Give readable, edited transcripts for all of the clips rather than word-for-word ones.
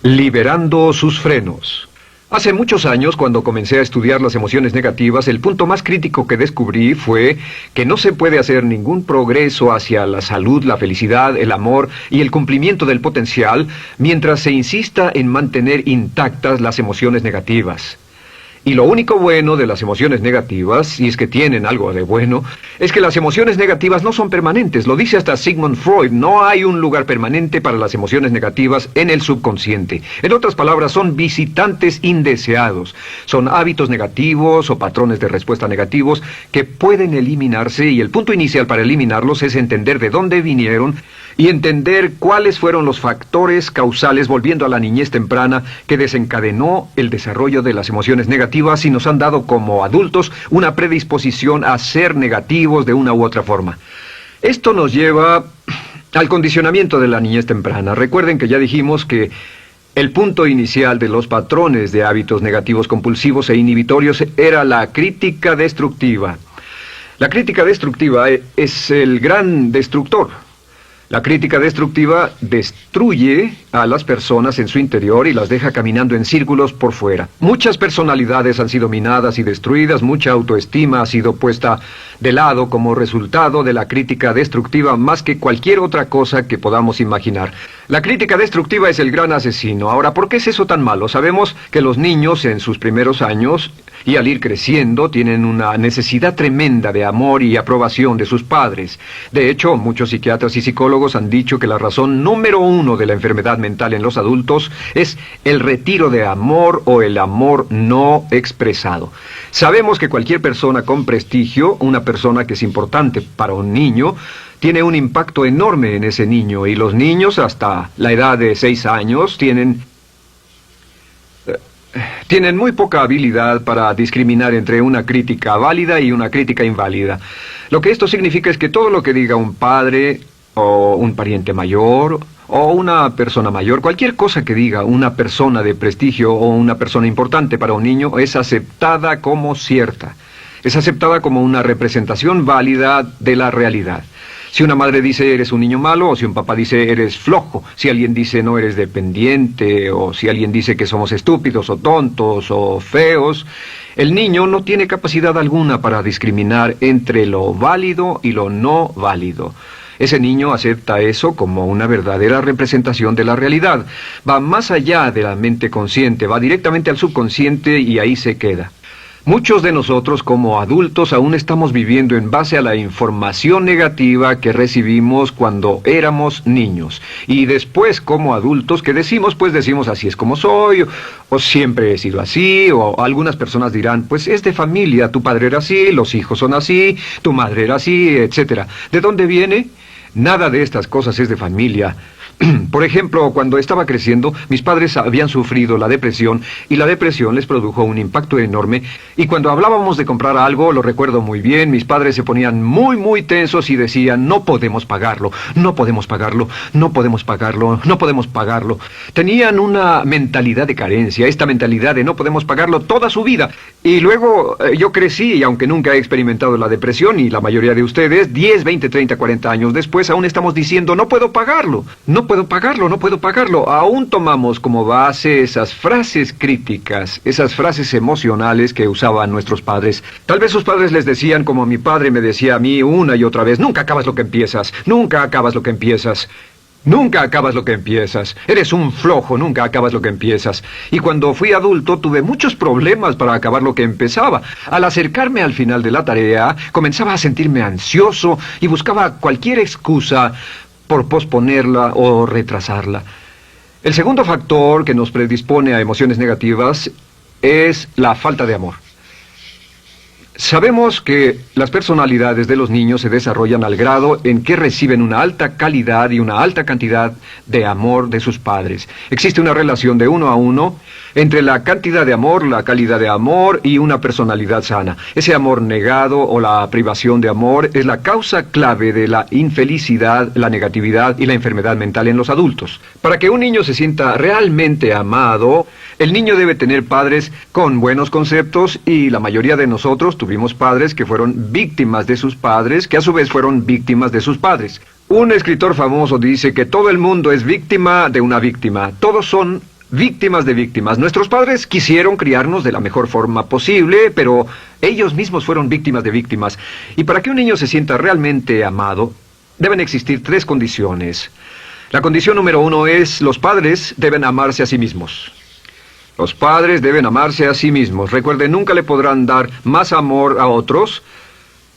Liberando sus frenos. Hace muchos años, cuando comencé a estudiar las emociones negativas, el punto más crítico que descubrí fue que no se puede hacer ningún progreso hacia la salud, la felicidad, el amor y el cumplimiento del potencial mientras se insista en mantener intactas las emociones negativas. Y lo único bueno de las emociones negativas, si es que tienen algo de bueno, es que las emociones negativas no son permanentes. Lo dice hasta Sigmund Freud, no hay un lugar permanente para las emociones negativas en el subconsciente. En otras palabras, son visitantes indeseados. Son hábitos negativos o patrones de respuesta negativos que pueden eliminarse, y el punto inicial para eliminarlos es entender de dónde vinieron y entender cuáles fueron los factores causales, volviendo a la niñez temprana, que desencadenó el desarrollo de las emociones negativas y nos han dado como adultos una predisposición a ser negativos de una u otra forma. Esto nos lleva al condicionamiento de la niñez temprana. Recuerden que ya dijimos que el punto inicial de los patrones de hábitos negativos compulsivos e inhibitorios era la crítica destructiva. La crítica destructiva es el gran destructor. La crítica destructiva destruye a las personas en su interior y las deja caminando en círculos por fuera. Muchas personalidades han sido minadas y destruidas, mucha autoestima ha sido puesta de lado como resultado de la crítica destructiva más que cualquier otra cosa que podamos imaginar. La crítica destructiva es el gran asesino. Ahora, ¿por qué es eso tan malo? Sabemos que los niños en sus primeros años y al ir creciendo tienen una necesidad tremenda de amor y aprobación de sus padres. De hecho, muchos psiquiatras y psicólogos han dicho que la razón número uno de la enfermedad mental en los adultos es el retiro de amor o el amor no expresado. Sabemos que cualquier persona con prestigio, una persona que es importante para un niño, tiene un impacto enorme en ese niño, y los niños hasta la edad de 6 años tienen muy poca habilidad para discriminar entre una crítica válida y una crítica inválida. Lo que esto significa es que todo lo que diga un padre o un pariente mayor o una persona mayor, cualquier cosa que diga una persona de prestigio o una persona importante para un niño es aceptada como cierta. Es aceptada como una representación válida de la realidad. Si una madre dice eres un niño malo, o si un papá dice eres flojo, si alguien dice no eres dependiente, o si alguien dice que somos estúpidos o tontos o feos, el niño no tiene capacidad alguna para discriminar entre lo válido y lo no válido. Ese niño acepta eso como una verdadera representación de la realidad. Va más allá de la mente consciente, va directamente al subconsciente y ahí se queda. Muchos de nosotros como adultos aún estamos viviendo en base a la información negativa que recibimos cuando éramos niños. Y después como adultos, ¿qué decimos? Pues decimos así es como soy, o siempre he sido así, o algunas personas dirán, pues es de familia, tu padre era así, los hijos son así, tu madre era así, etc. ¿De dónde viene? Nada de estas cosas es de familia. Por ejemplo, cuando estaba creciendo, mis padres habían sufrido la depresión y la depresión les produjo un impacto enorme, y cuando hablábamos de comprar algo, lo recuerdo muy bien, mis padres se ponían muy tensos y decían, no podemos pagarlo, no podemos pagarlo, no podemos pagarlo, no podemos pagarlo. Tenían una mentalidad de carencia, esta mentalidad de no podemos pagarlo toda su vida. Y luego yo crecí, y aunque nunca he experimentado la depresión, y la mayoría de ustedes, 10, 20, 30, 40 años después, aún estamos diciendo, no puedo pagarlo, no puedo pagarlo, no puedo pagarlo. Aún tomamos como base esas frases críticas, esas frases emocionales que usaban nuestros padres. Tal vez sus padres les decían, como mi padre me decía a mí una y otra vez, nunca acabas lo que empiezas, nunca acabas lo que empiezas. Nunca acabas lo que empiezas. Eres un flojo, nunca acabas lo que empiezas. Y cuando fui adulto tuve muchos problemas para acabar lo que empezaba. Al acercarme al final de la tarea, comenzaba a sentirme ansioso y buscaba cualquier excusa por posponerla o retrasarla. El segundo factor que nos predispone a emociones negativas es la falta de amor. Sabemos que las personalidades de los niños se desarrollan al grado en que reciben una alta calidad y una alta cantidad de amor de sus padres. Existe una relación de 1 a 1 entre la cantidad de amor, la calidad de amor y una personalidad sana. Ese amor negado o la privación de amor es la causa clave de la infelicidad, la negatividad y la enfermedad mental en los adultos. Para que un niño se sienta realmente amado, el niño debe tener padres con buenos conceptos, y la mayoría de nosotros tuvimos padres que fueron víctimas de sus padres, que a su vez fueron víctimas de sus padres. Un escritor famoso dice que todo el mundo es víctima de una víctima. Todos son víctimas de víctimas. Nuestros padres quisieron criarnos de la mejor forma posible, pero ellos mismos fueron víctimas de víctimas. Y para que un niño se sienta realmente amado, deben existir 3 condiciones. La condición número 1 es: los padres deben amarse a sí mismos. Los padres deben amarse a sí mismos. Recuerden, nunca le podrán dar más amor a otros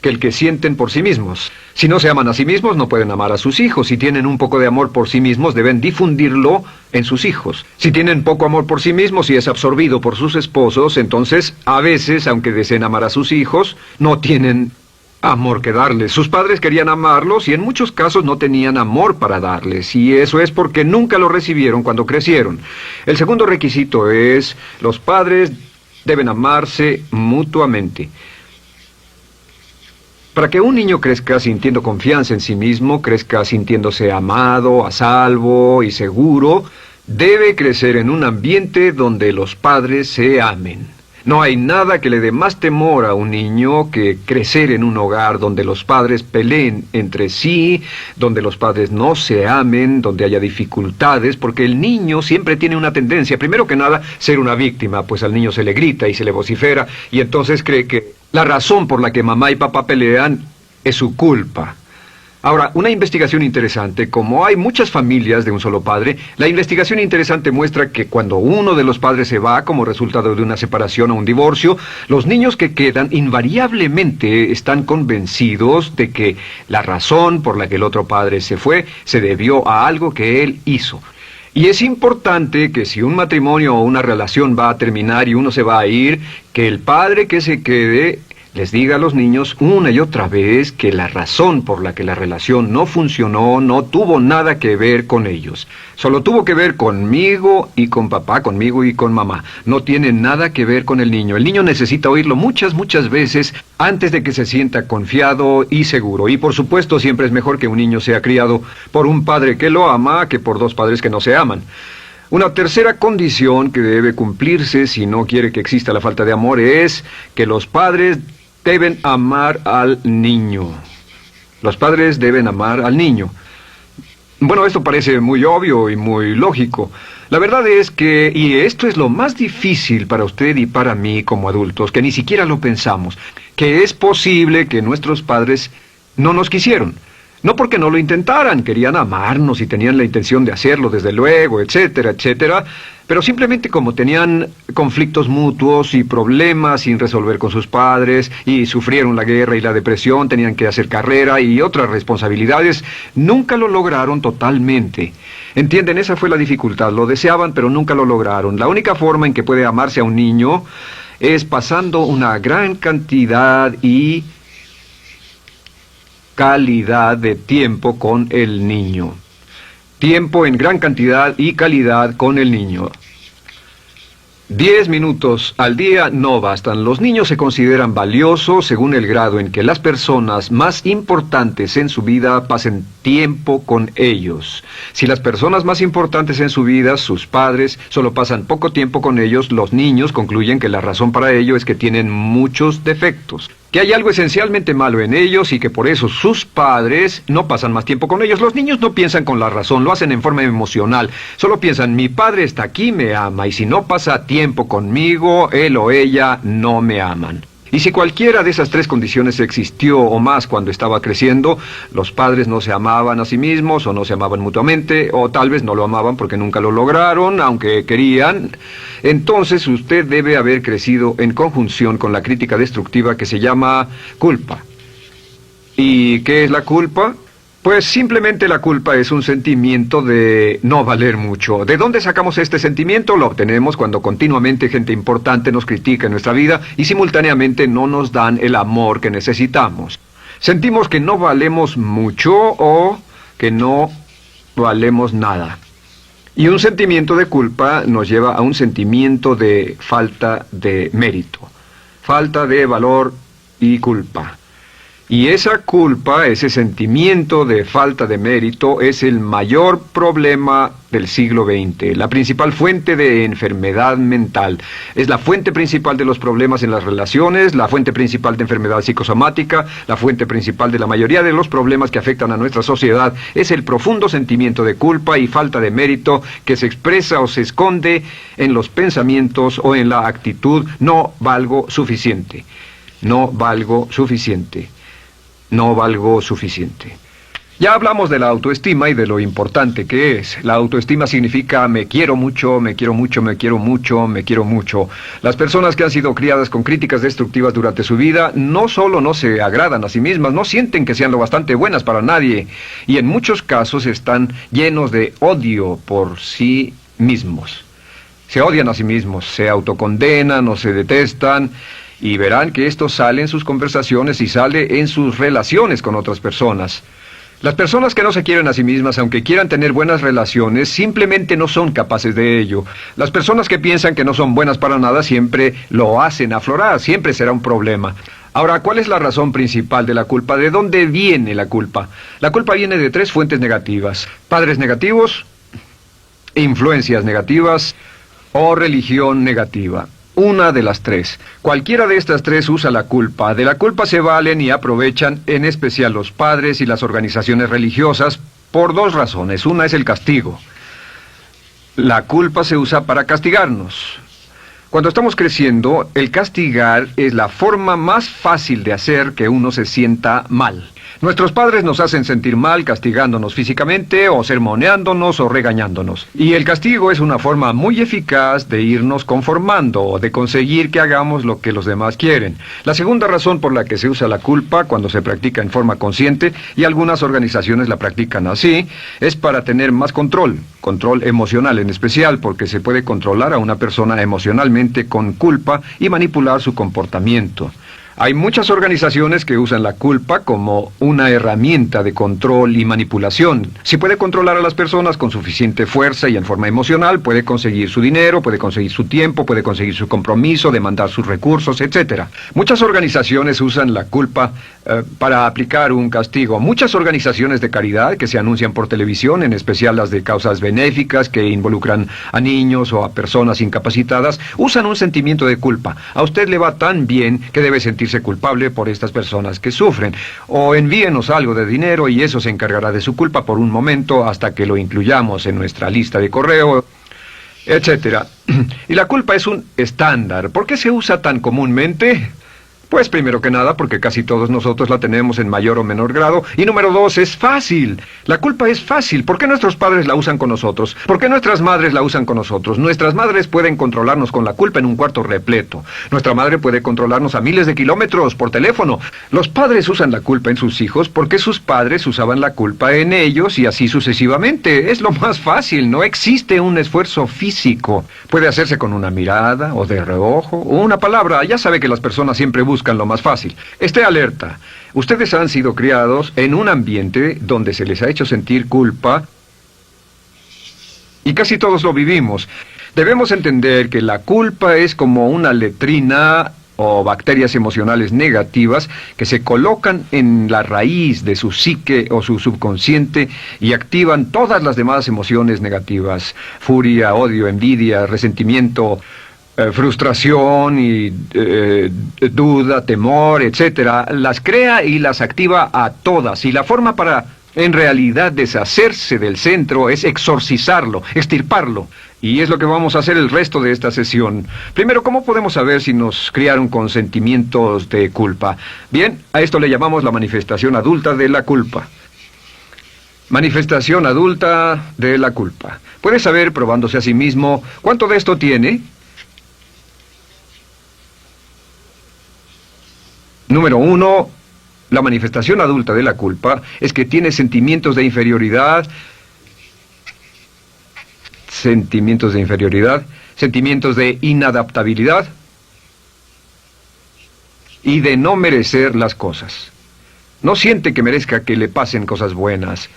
que el que sienten por sí mismos. Si no se aman a sí mismos, no pueden amar a sus hijos. Si tienen un poco de amor por sí mismos, deben difundirlo en sus hijos. Si tienen poco amor por sí mismos y es absorbido por sus esposos, entonces, a veces, aunque deseen amar a sus hijos, no tienen amor que darles. Sus padres querían amarlos y en muchos casos no tenían amor para darles. Y eso es porque nunca lo recibieron cuando crecieron. El segundo requisito es: los padres deben amarse mutuamente. Para que un niño crezca sintiendo confianza en sí mismo, crezca sintiéndose amado, a salvo y seguro, debe crecer en un ambiente donde los padres se amen. No hay nada que le dé más temor a un niño que crecer en un hogar donde los padres peleen entre sí, donde los padres no se amen, donde haya dificultades, porque el niño siempre tiene una tendencia, primero que nada, ser una víctima, pues al niño se le grita y se le vocifera, y entonces cree que la razón por la que mamá y papá pelean es su culpa. Ahora, una investigación interesante: como hay muchas familias de un solo padre, la investigación interesante muestra que cuando uno de los padres se va como resultado de una separación o un divorcio, los niños que quedan invariablemente están convencidos de que la razón por la que el otro padre se fue se debió a algo que él hizo. Y es importante que si un matrimonio o una relación va a terminar y uno se va a ir, que el padre que se quede les diga a los niños una y otra vez que la razón por la que la relación no funcionó no tuvo nada que ver con ellos. Solo tuvo que ver conmigo y con papá, conmigo y con mamá. No tiene nada que ver con el niño. El niño necesita oírlo muchas veces antes de que se sienta confiado y seguro. Y por supuesto, siempre es mejor que un niño sea criado por un padre que lo ama que por 2 padres que no se aman. Una tercera condición que debe cumplirse si no quiere que exista la falta de amor es que los padres deben amar al niño. Los padres deben amar al niño. Bueno, esto parece muy obvio y muy lógico. La verdad es que, y esto es lo más difícil para usted y para mí como adultos, que ni siquiera lo pensamos, que es posible que nuestros padres no nos quisieron. No porque no lo intentaran, querían amarnos y tenían la intención de hacerlo, desde luego, etcétera, etcétera, pero simplemente como tenían conflictos mutuos y problemas sin resolver con sus padres, y sufrieron la guerra y la depresión, tenían que hacer carrera y otras responsabilidades, nunca lo lograron totalmente. ¿Entienden? Esa fue la dificultad. Lo deseaban, pero nunca lo lograron. La única forma en que puede amarse a un niño es pasando una gran cantidad y calidad de tiempo con el niño. Tiempo en gran cantidad y calidad con el niño. 10 minutos al día no bastan. Los niños se consideran valiosos según el grado en que las personas más importantes en su vida pasen tiempo con ellos. Si las personas más importantes en su vida, sus padres, solo pasan poco tiempo con ellos, los niños concluyen que la razón para ello es que tienen muchos defectos, que hay algo esencialmente malo en ellos y que por eso sus padres no pasan más tiempo con ellos. Los niños no piensan con la razón, lo hacen en forma emocional. Solo piensan: mi padre está aquí, me ama, y si no pasa tiempo conmigo, él o ella no me aman. Y si cualquiera de esas 3 condiciones existió o más cuando estaba creciendo, los padres no se amaban a sí mismos, o no se amaban mutuamente, o tal vez no lo amaban porque nunca lo lograron, aunque querían, entonces usted debe haber crecido en conjunción con la crítica destructiva que se llama culpa. ¿Y qué es la culpa? Pues simplemente la culpa es un sentimiento de no valer mucho. ¿De dónde sacamos este sentimiento? Lo obtenemos cuando continuamente gente importante nos critica en nuestra vida y simultáneamente no nos dan el amor que necesitamos. Sentimos que no valemos mucho o que no valemos nada. Y un sentimiento de culpa nos lleva a un sentimiento de falta de mérito, falta de valor y culpa. Y esa culpa, ese sentimiento de falta de mérito, es el mayor problema del siglo XX, la principal fuente de enfermedad mental. Es la fuente principal de los problemas en las relaciones, la fuente principal de enfermedad psicosomática, la fuente principal de la mayoría de los problemas que afectan a nuestra sociedad. Es el profundo sentimiento de culpa y falta de mérito que se expresa o se esconde en los pensamientos o en la actitud: no valgo suficiente, no valgo suficiente. No valgo suficiente. Ya hablamos de la autoestima y de lo importante que es. La autoestima significa me quiero mucho, me quiero mucho, me quiero mucho, me quiero mucho. Las personas que han sido criadas con críticas destructivas durante su vida no solo no se agradan a sí mismas, no sienten que sean lo bastante buenas para nadie, y en muchos casos están llenos de odio por sí mismos. Se odian a sí mismos, se autocondenan o se detestan. Y verán que esto sale en sus conversaciones y sale en sus relaciones con otras personas. Las personas que no se quieren a sí mismas, aunque quieran tener buenas relaciones, simplemente no son capaces de ello. Las personas que piensan que no son buenas para nada siempre lo hacen aflorar, siempre será un problema. Ahora, ¿cuál es la razón principal de la culpa? ¿De dónde viene la culpa? La culpa viene de 3 fuentes negativas: padres negativos, influencias negativas o religión negativa. Una de las 3. Cualquiera de estas 3 usa la culpa. De la culpa se valen y aprovechan, en especial los padres y las organizaciones religiosas, por 2 razones. Una es el castigo. La culpa se usa para castigarnos. Cuando estamos creciendo, el castigar es la forma más fácil de hacer que uno se sienta mal. Nuestros padres nos hacen sentir mal castigándonos físicamente o sermoneándonos o regañándonos. Y el castigo es una forma muy eficaz de irnos conformando o de conseguir que hagamos lo que los demás quieren. La segunda razón por la que se usa la culpa cuando se practica en forma consciente, y algunas organizaciones la practican así, es para tener más control emocional en especial, porque se puede controlar a una persona emocionalmente con culpa y manipular su comportamiento. Hay muchas organizaciones que usan la culpa como una herramienta de control y manipulación. Si puede controlar a las personas con suficiente fuerza y en forma emocional, puede conseguir su dinero, puede conseguir su tiempo, puede conseguir su compromiso, demandar sus recursos, etc. Muchas organizaciones usan la culpa para aplicar un castigo. Muchas organizaciones de caridad que se anuncian por televisión, en especial las de causas benéficas que involucran a niños o a personas incapacitadas, usan un sentimiento de culpa. A usted le va tan bien que debe sentirse culpable por estas personas que sufren. O envíenos algo de dinero y eso se encargará de su culpa por un momento hasta que lo incluyamos en nuestra lista de correo, etc. Y la culpa es un estándar. ¿Por qué se usa tan comúnmente? Pues primero que nada porque casi todos nosotros la tenemos en mayor o menor grado. Y número 2, es fácil. La culpa es fácil. ¿Por qué nuestros padres la usan con nosotros? ¿Por qué nuestras madres la usan con nosotros? Nuestras madres pueden controlarnos con la culpa en un cuarto repleto. Nuestra madre puede controlarnos a miles de kilómetros por teléfono. Los padres usan la culpa en sus hijos porque sus padres usaban la culpa en ellos y así sucesivamente. Es lo más fácil. No existe un esfuerzo físico. Puede hacerse con una mirada o de reojo o una palabra. Ya sabe que las personas siempre buscan lo más fácil. Esté alerta. Ustedes han sido criados en un ambiente donde se les ha hecho sentir culpa y casi todos lo vivimos. Debemos entender que la culpa es como una letrina o bacterias emocionales negativas que se colocan en la raíz de su psique o su subconsciente y activan todas las demás emociones negativas: furia, odio, envidia, resentimiento, frustración y duda, temor, etcétera. Las crea y las activa a todas, y la forma para en realidad deshacerse del centro es exorcizarlo, extirparlo. Y es lo que vamos a hacer el resto de esta sesión. Primero, ¿cómo podemos saber si nos criaron con sentimientos de culpa? Bien, a esto le llamamos la manifestación adulta de la culpa. Manifestación adulta de la culpa. Puede saber, probándose a sí mismo, ¿cuánto de esto tiene? Número 1, la manifestación adulta de la culpa es que tiene sentimientos de inferioridad, sentimientos de inadaptabilidad y de no merecer las cosas. No siente que merezca que le pasen cosas buenas.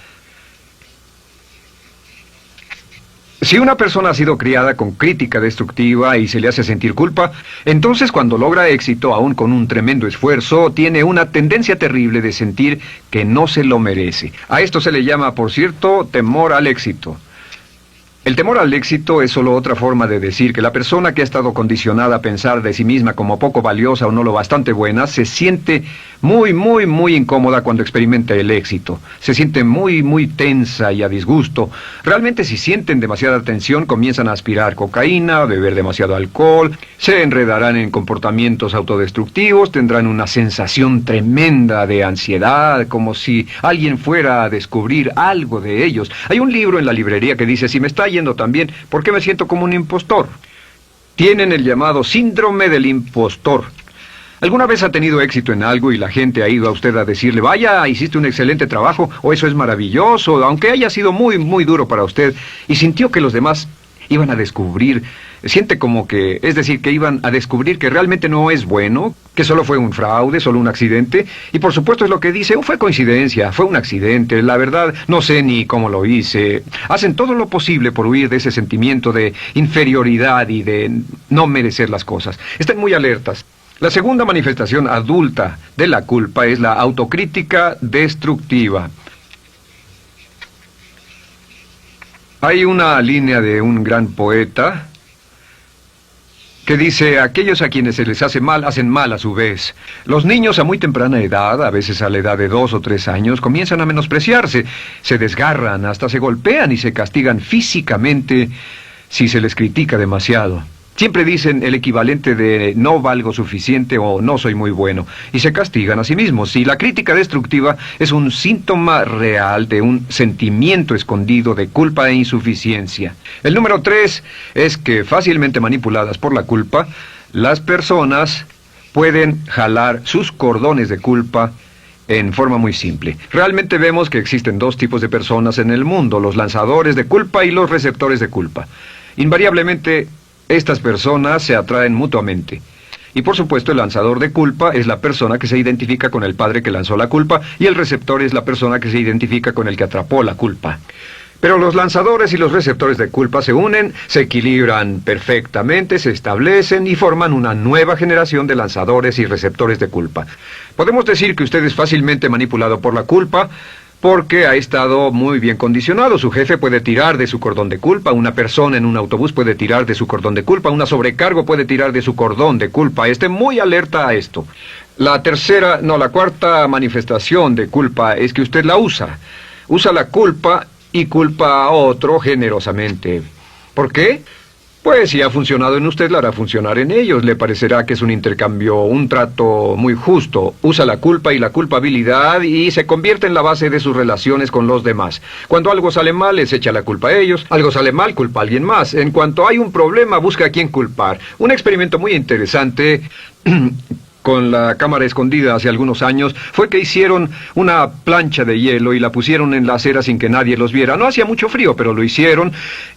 Si una persona ha sido criada con crítica destructiva y se le hace sentir culpa, entonces cuando logra éxito, aún con un tremendo esfuerzo, tiene una tendencia terrible de sentir que no se lo merece. A esto se le llama, por cierto, temor al éxito. El temor al éxito es solo otra forma de decir que la persona que ha estado condicionada a pensar de sí misma como poco valiosa o no lo bastante buena, se siente muy incómoda cuando experimenta el éxito. Se siente muy tensa y a disgusto. Realmente si sienten demasiada tensión, comienzan a aspirar cocaína, a beber demasiado alcohol, se enredarán en comportamientos autodestructivos, tendrán una sensación tremenda de ansiedad, como si alguien fuera a descubrir algo de ellos. Hay un libro en la librería que dice, si me está yendo tan bien, ¿por qué me siento como un impostor? Tienen el llamado síndrome del impostor. ¿Alguna vez ha tenido éxito en algo y la gente ha ido a usted a decirle, vaya, hiciste un excelente trabajo, o eso es maravilloso, aunque haya sido muy duro para usted, y sintió que los demás iban a descubrir, siente como que, es decir, que iban a descubrir que realmente no es bueno, que solo fue un fraude, solo un accidente, y por supuesto es lo que dice, fue coincidencia, fue un accidente, la verdad, no sé ni cómo lo hice. Hacen todo lo posible por huir de ese sentimiento de inferioridad y de no merecer las cosas. Estén muy alertas. La segunda manifestación adulta de la culpa es la autocrítica destructiva. Hay una línea de un gran poeta que dice, aquellos a quienes se les hace mal, hacen mal a su vez. Los niños a muy temprana edad, a veces a la edad de 2 o 3 años, comienzan a menospreciarse, se desgarran, hasta se golpean y se castigan físicamente si se les critica demasiado. Siempre dicen el equivalente de no valgo suficiente o no soy muy bueno, y se castigan a sí mismos. Y la crítica destructiva es un síntoma real de un sentimiento escondido de culpa e insuficiencia. El número 3 es que, fácilmente manipuladas por la culpa, las personas pueden jalar sus cordones de culpa en forma muy simple. Realmente vemos que existen dos tipos de personas en el mundo, los lanzadores de culpa y los receptores de culpa. Invariablemente, estas personas se atraen mutuamente. Y por supuesto el lanzador de culpa es la persona que se identifica con el padre que lanzó la culpa y el receptor es la persona que se identifica con el que atrapó la culpa. Pero los lanzadores y los receptores de culpa se unen, se equilibran perfectamente, se establecen y forman una nueva generación de lanzadores y receptores de culpa. Podemos decir que usted es fácilmente manipulado por la culpa, porque ha estado muy bien condicionado. Su jefe puede tirar de su cordón de culpa, una persona en un autobús puede tirar de su cordón de culpa, una sobrecargo puede tirar de su cordón de culpa. Esté muy alerta a esto. La cuarta manifestación de culpa es que usted la usa. Usa la culpa y culpa a otro generosamente. ¿Por qué? Pues si ha funcionado en usted, la hará funcionar en ellos. Le parecerá que es un intercambio, un trato muy justo. Usa la culpa y la culpabilidad y se convierte en la base de sus relaciones con los demás. Cuando algo sale mal, les echa la culpa a ellos. Algo sale mal, culpa a alguien más. En cuanto hay un problema, busca a quién culpar. Un experimento muy interesante con la cámara escondida hace algunos años, fue que hicieron una plancha de hielo y la pusieron en la acera sin que nadie los viera. No hacía mucho frío, pero lo hicieron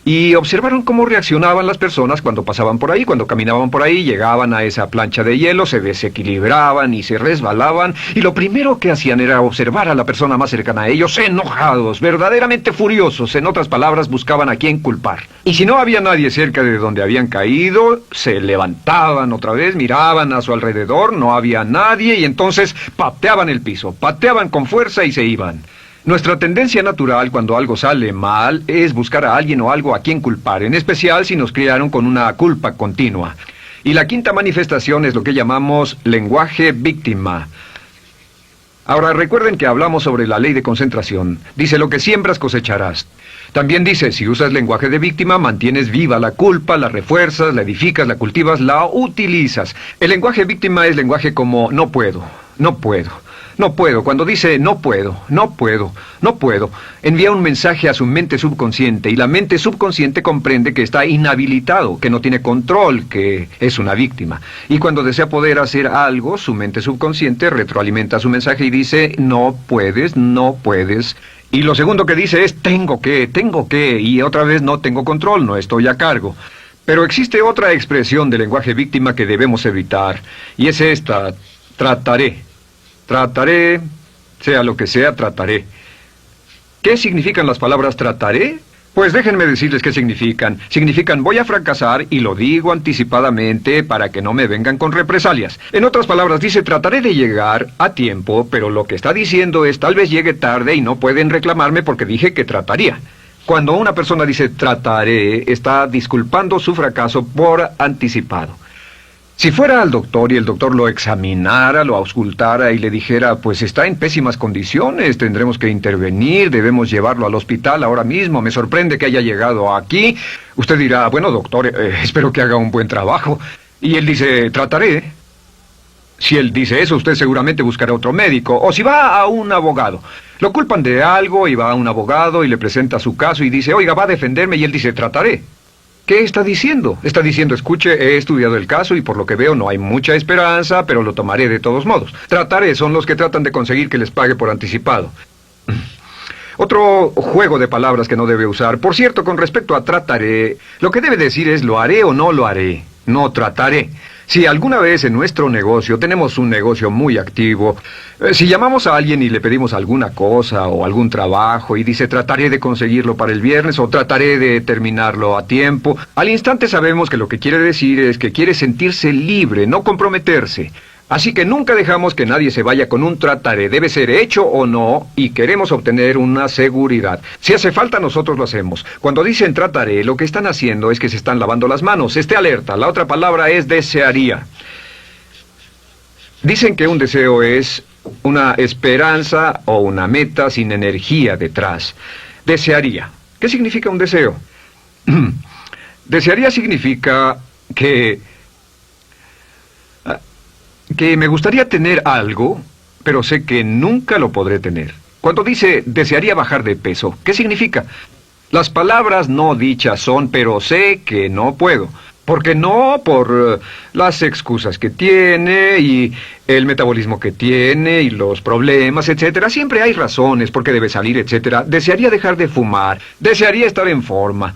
y observaron cómo reaccionaban las personas cuando pasaban por ahí, cuando caminaban por ahí, llegaban a esa plancha de hielo, se desequilibraban y se resbalaban, y lo primero que hacían era observar a la persona más cercana a ellos, enojados, verdaderamente furiosos. En otras palabras, buscaban a quién culpar. Y si no había nadie cerca de donde habían caído, se levantaban otra vez, miraban a su alrededor, no había nadie y entonces pateaban el piso, pateaban con fuerza y se iban. Nuestra tendencia natural cuando algo sale mal es buscar a alguien o algo a quien culpar, en especial si nos criaron con una culpa continua. Y la quinta manifestación es lo que llamamos lenguaje víctima. Ahora recuerden que hablamos sobre la ley de concentración. Dice, lo que siembras cosecharás. También dice, si usas lenguaje de víctima, mantienes viva la culpa, la refuerzas, la edificas, la cultivas, la utilizas. El lenguaje víctima es lenguaje como no puedo, no puedo, no puedo. Cuando dice no puedo, no puedo, no puedo, envía un mensaje a su mente subconsciente y la mente subconsciente comprende que está inhabilitado, que no tiene control, que es una víctima. Y cuando desea poder hacer algo, su mente subconsciente retroalimenta su mensaje y dice no puedes, no puedes. Y lo segundo que dice es tengo que, y otra vez no tengo control, no estoy a cargo. Pero existe otra expresión del lenguaje víctima que debemos evitar, y es esta, trataré. Trataré, sea lo que sea, trataré. ¿Qué significan las palabras trataré? Pues déjenme decirles qué significan. Significan voy a fracasar y lo digo anticipadamente para que no me vengan con represalias. En otras palabras, dice trataré de llegar a tiempo, pero lo que está diciendo es tal vez llegue tarde y no pueden reclamarme porque dije que trataría. Cuando una persona dice trataré, está disculpando su fracaso por anticipado. Si fuera al doctor y el doctor lo examinara, lo auscultara y le dijera, pues está en pésimas condiciones, tendremos que intervenir, debemos llevarlo al hospital ahora mismo, me sorprende que haya llegado aquí. Usted dirá, bueno doctor, espero que haga un buen trabajo. Y él dice, trataré. Si él dice eso, usted seguramente buscará otro médico. O si va a un abogado. Lo culpan de algo y va a un abogado y le presenta su caso y dice, oiga, va a defenderme, y él dice, trataré. ¿Qué está diciendo? Está diciendo, escuche, he estudiado el caso y por lo que veo no hay mucha esperanza, pero lo tomaré de todos modos. Trataré son los que tratan de conseguir que les pague por anticipado. Otro juego de palabras que no debe usar. Por cierto, con respecto a trataré, lo que debe decir es lo haré o no lo haré. No trataré. Si alguna vez en nuestro negocio, tenemos un negocio muy activo, si llamamos a alguien y le pedimos alguna cosa o algún trabajo y dice trataré de conseguirlo para el viernes o trataré de terminarlo a tiempo, al instante sabemos que lo que quiere decir es que quiere sentirse libre, no comprometerse. Así que nunca dejamos que nadie se vaya con un trataré, debe ser hecho o no, y queremos obtener una seguridad. Si hace falta, nosotros lo hacemos. Cuando dicen trataré, lo que están haciendo es que se están lavando las manos. Esté alerta, la otra palabra es desearía. Dicen que un deseo es una esperanza o una meta sin energía detrás. Desearía. ¿Qué significa un deseo? Desearía significa que me gustaría tener algo, pero sé que nunca lo podré tener. Cuando dice desearía bajar de peso, ¿qué significa? Las palabras no dichas son, pero sé que no puedo. ¿Por qué no? Por las excusas que tiene y el metabolismo que tiene y los problemas, etcétera. Siempre hay razones por qué debe salir, etcétera. Desearía dejar de fumar, desearía estar en forma.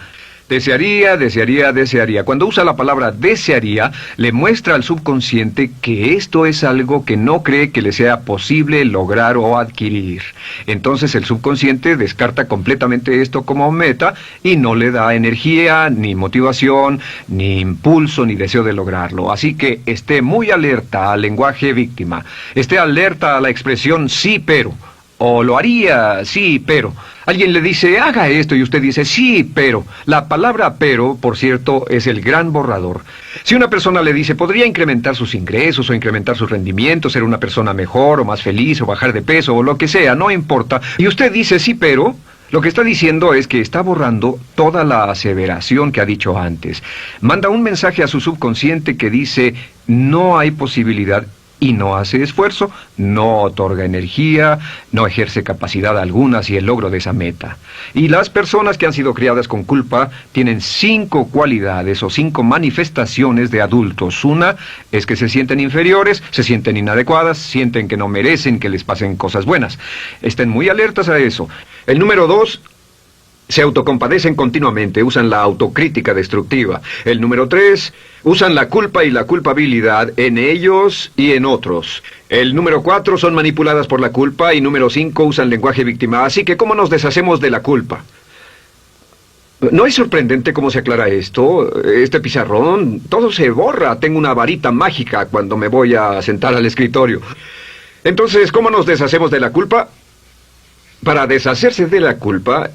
Desearía, desearía, desearía. Cuando usa la palabra desearía, le muestra al subconsciente que esto es algo que no cree que le sea posible lograr o adquirir. Entonces el subconsciente descarta completamente esto como meta y no le da energía, ni motivación, ni impulso, ni deseo de lograrlo. Así que esté muy alerta al lenguaje víctima. Esté alerta a la expresión sí, pero. O lo haría, sí, pero. Alguien le dice, haga esto, y usted dice, sí, pero. La palabra pero, por cierto, es el gran borrador. Si una persona le dice, podría incrementar sus ingresos o incrementar su rendimiento, ser una persona mejor o más feliz o bajar de peso o lo que sea, no importa. Y usted dice, sí, pero. Lo que está diciendo es que está borrando toda la aseveración que ha dicho antes. Manda un mensaje a su subconsciente que dice, no hay posibilidad. Y no hace esfuerzo, no otorga energía, no ejerce capacidad alguna hacia el logro de esa meta. Y las personas que han sido criadas con culpa tienen 5 cualidades o 5 manifestaciones de adultos. Una es que se sienten inferiores, se sienten inadecuadas, sienten que no merecen que les pasen cosas buenas. Estén muy alertas a eso. El número 2... se autocompadecen continuamente, usan la autocrítica destructiva. El número 3, usan la culpa y la culpabilidad en ellos y en otros. El número 4, son manipuladas por la culpa. Y número 5, usan lenguaje víctima. Así que, ¿cómo nos deshacemos de la culpa? ¿No es sorprendente cómo se aclara esto? Este pizarrón, todo se borra. Tengo una varita mágica cuando me voy a sentar al escritorio. Entonces, ¿cómo nos deshacemos de la culpa? Para deshacerse de la culpa...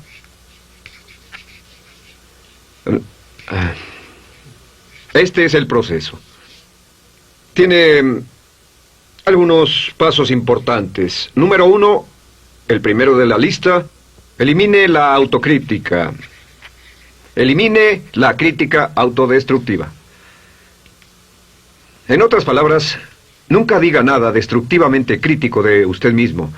este es el proceso. Tiene algunos pasos importantes. Número 1, el primero de la lista, elimine la autocrítica. Elimine la crítica autodestructiva. En otras palabras, nunca diga nada destructivamente crítico de usted mismo.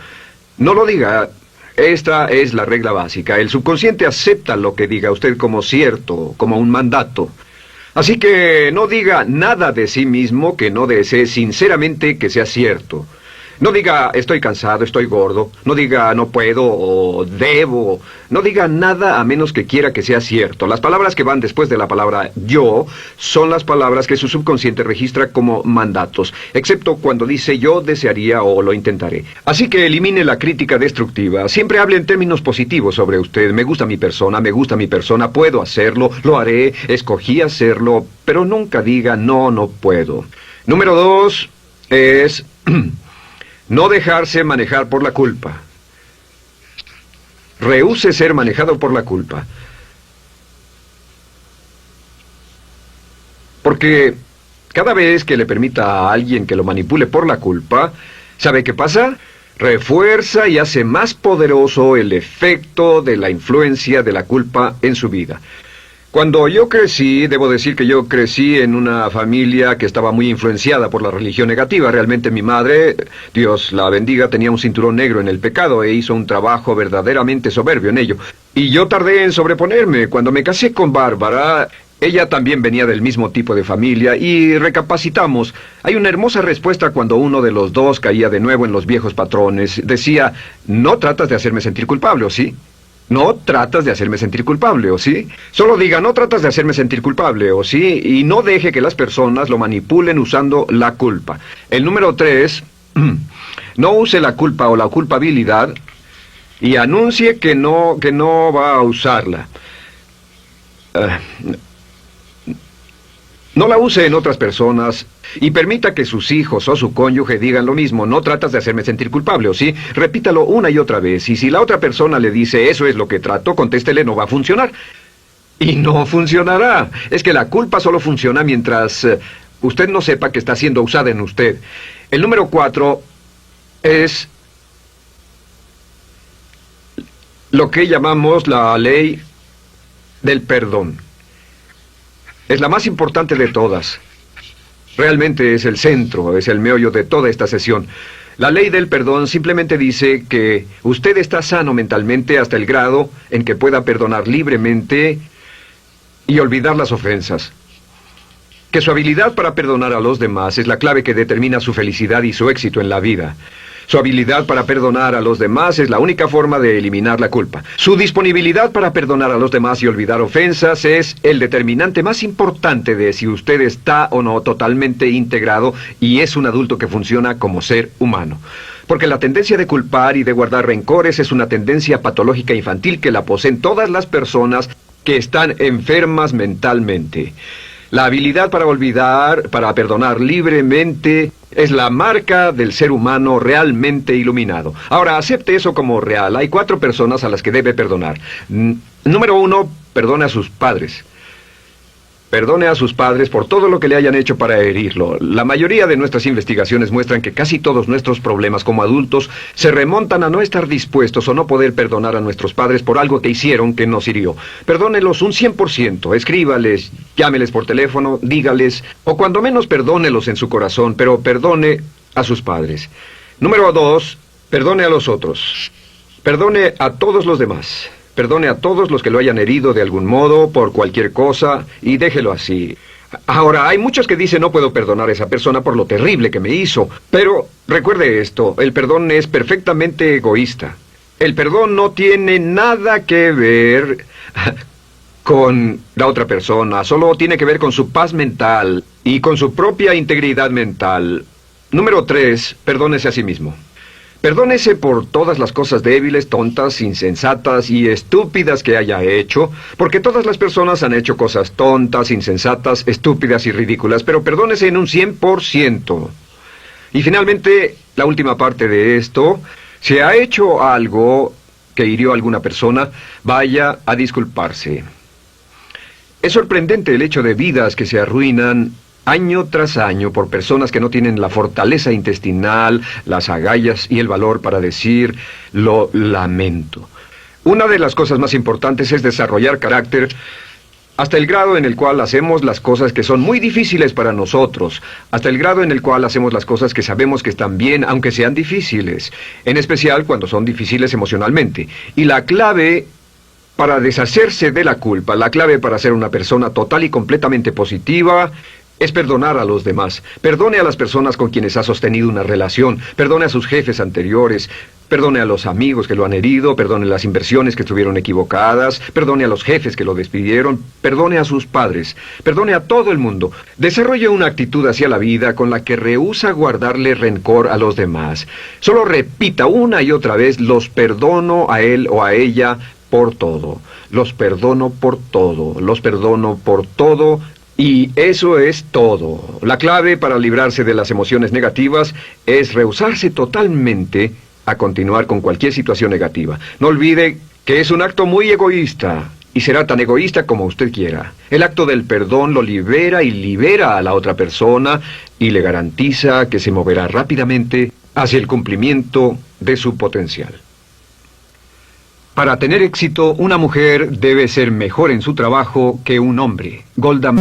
No lo diga. Esta es la regla básica. El subconsciente acepta lo que diga usted como cierto, como un mandato. Así que no diga nada de sí mismo que no desee sinceramente que sea cierto. No diga estoy cansado, estoy gordo. No diga no puedo o debo. No diga nada a menos que quiera que sea cierto. Las palabras que van después de la palabra yo son las palabras que su subconsciente registra como mandatos, excepto cuando dice yo desearía o lo intentaré. Así que elimine la crítica destructiva. Siempre hable en términos positivos sobre usted. Me gusta mi persona, puedo hacerlo, lo haré, escogí hacerlo, pero nunca diga no, no puedo. Número 2 es no dejarse manejar por la culpa. Rehúse ser manejado por la culpa. Porque cada vez que le permita a alguien que lo manipule por la culpa, ¿sabe qué pasa? Refuerza y hace más poderoso el efecto de la influencia de la culpa en su vida. Cuando yo crecí, debo decir que yo crecí en una familia que estaba muy influenciada por la religión negativa. Realmente mi madre, Dios la bendiga, tenía un cinturón negro en el pecado e hizo un trabajo verdaderamente soberbio en ello. Y yo tardé en sobreponerme. Cuando me casé con Bárbara, ella también venía del mismo tipo de familia y recapacitamos. Hay una hermosa respuesta cuando uno de los dos caía de nuevo en los viejos patrones. Decía, no tratas de hacerme sentir culpable, ¿o sí? No tratas de hacerme sentir culpable, ¿o sí? Solo diga, no tratas de hacerme sentir culpable, ¿o sí? Y no deje que las personas lo manipulen usando la culpa. El número 3, no use la culpa o la culpabilidad y anuncie que no va a usarla. No la use en otras personas y permita que sus hijos o su cónyuge digan lo mismo. No tratas de hacerme sentir culpable, ¿o sí? Repítalo una y otra vez. Y si la otra persona le dice, eso es lo que trato, contéstele, no va a funcionar. Y no funcionará. Es que la culpa solo funciona mientras usted no sepa que está siendo usada en usted. El número 4 es lo que llamamos la ley del perdón. Es la más importante de todas. Realmente es el centro, es el meollo de toda esta sesión. La ley del perdón simplemente dice que usted está sano mentalmente hasta el grado en que pueda perdonar libremente y olvidar las ofensas. Que su habilidad para perdonar a los demás es la clave que determina su felicidad y su éxito en la vida. Su habilidad para perdonar a los demás es la única forma de eliminar la culpa. Su disponibilidad para perdonar a los demás y olvidar ofensas es el determinante más importante de si usted está o no totalmente integrado y es un adulto que funciona como ser humano. Porque la tendencia de culpar y de guardar rencores es una tendencia patológica infantil que la poseen todas las personas que están enfermas mentalmente. La habilidad para olvidar, para perdonar libremente, es la marca del ser humano realmente iluminado. Ahora, acepte eso como real. Hay 4 personas a las que debe perdonar. Número 1, perdone a sus padres. Perdone a sus padres por todo lo que le hayan hecho para herirlo. La mayoría de nuestras investigaciones muestran que casi todos nuestros problemas como adultos se remontan a no estar dispuestos o no poder perdonar a nuestros padres por algo que hicieron que nos hirió. Perdónelos un 100%, escríbales, llámeles por teléfono, dígales, o cuando menos perdónelos en su corazón, pero perdone a sus padres. Número 2, perdone a los otros. Perdone a todos los demás. Perdone a todos los que lo hayan herido de algún modo, por cualquier cosa, y déjelo así. Ahora, hay muchos que dicen no puedo perdonar a esa persona por lo terrible que me hizo. Pero recuerde esto, el perdón es perfectamente egoísta. El perdón no tiene nada que ver con la otra persona, solo tiene que ver con su paz mental y con su propia integridad mental. Número 3, perdónese a sí mismo. Perdónese por todas las cosas débiles, tontas, insensatas y estúpidas que haya hecho, porque todas las personas han hecho cosas tontas, insensatas, estúpidas y ridículas, pero perdónese en un 100%. Y finalmente, la última parte de esto, si ha hecho algo que hirió a alguna persona, vaya a disculparse. Es sorprendente el hecho de vidas que se arruinan año tras año por personas que no tienen la fortaleza intestinal, las agallas y el valor para decir lo lamento. Una de las cosas más importantes es desarrollar carácter hasta el grado en el cual hacemos las cosas que son muy difíciles para nosotros, hasta el grado en el cual hacemos las cosas que sabemos que están bien, aunque sean difíciles, en especial cuando son difíciles emocionalmente. Y la clave para deshacerse de la culpa, la clave para ser una persona total y completamente positiva, es perdonar a los demás. Perdone a las personas con quienes ha sostenido una relación. Perdone a sus jefes anteriores. Perdone a los amigos que lo han herido. Perdone las inversiones que estuvieron equivocadas. Perdone a los jefes que lo despidieron. Perdone a sus padres. Perdone a todo el mundo. Desarrolle una actitud hacia la vida con la que rehúsa guardarle rencor a los demás. Solo repita una y otra vez: los perdono a él o a ella por todo. Los perdono por todo. Los perdono por todo. Y eso es todo. La clave para librarse de las emociones negativas es rehusarse totalmente a continuar con cualquier situación negativa. No olvide que es un acto muy egoísta y será tan egoísta como usted quiera. El acto del perdón lo libera y libera a la otra persona y le garantiza que se moverá rápidamente hacia el cumplimiento de su potencial. Para tener éxito, una mujer debe ser mejor en su trabajo que un hombre. Golda